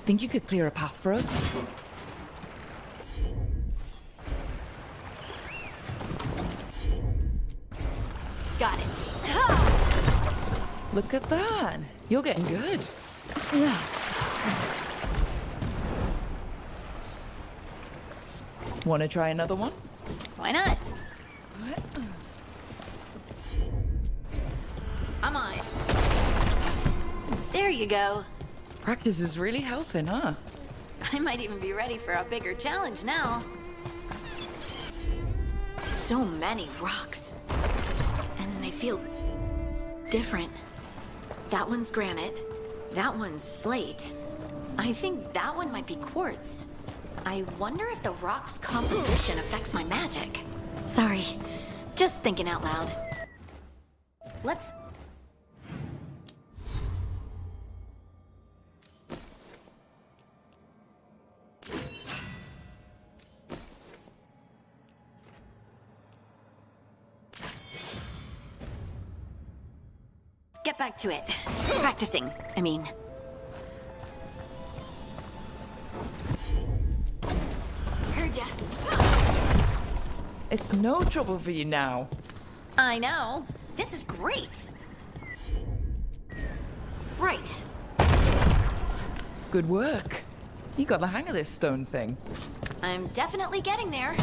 Think you could clear a path for us? Got it. Look at that. You're getting good. Want to try another one? Why not? I'm on. There you go. Practice is really helping, huh? I might even be ready for a bigger challenge now. So many rocks. And they feel different. That one's granite. That one's slate. I think that one might be quartz. I wonder if the rock's composition affects my magic. Sorry, just thinking out loud. Let's... get back to it. Practicing, I mean. Heard ya. It's no trouble for you now. I know. This is great. Right. Good work. You got the hang of this stone thing. I'm definitely getting there.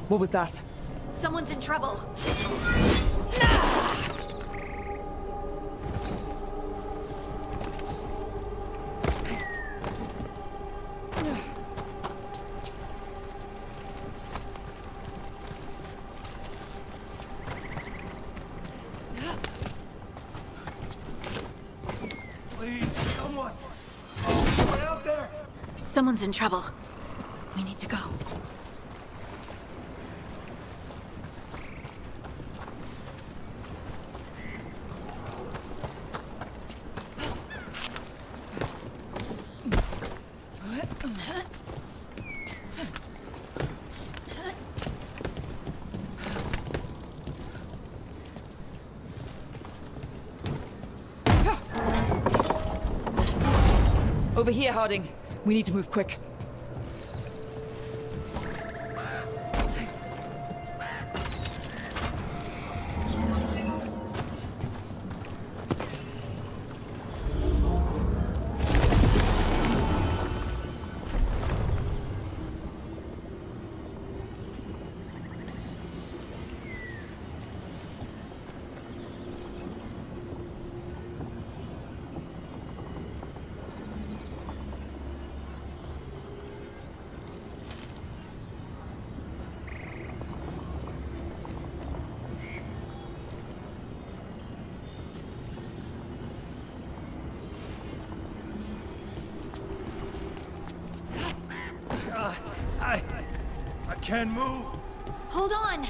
What was that? Someone's in trouble. Please, someone! Someone out there! Someone's in trouble. We need to go. Over here, Harding. We need to move quick. I can't move. Hold on.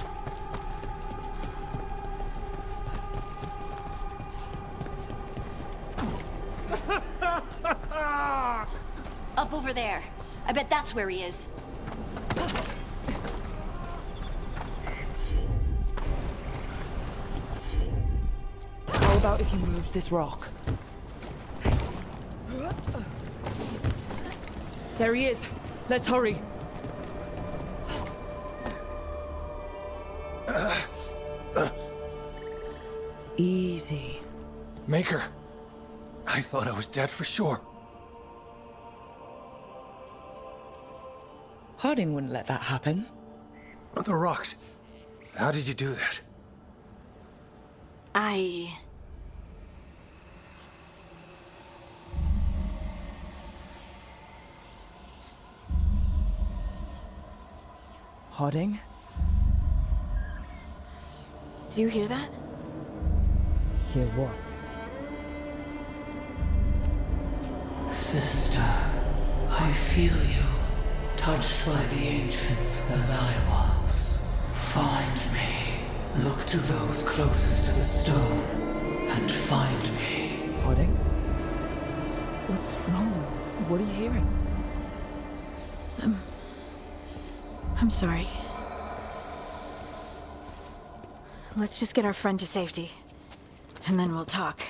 Up over there. I bet that's where he is. How about if you moved this rock? There he is. Let's hurry. Easy. Maker, I thought I was dead for sure. Harding wouldn't let that happen. The rocks. How did you do that? Harding? Do you hear that? Hear what? Sister, I feel you, touched by the ancients as I was. Find me. Look to those closest to the stone, and find me. Harding? What's wrong? What are you hearing? I'm sorry. Let's just get our friend to safety, and then we'll talk.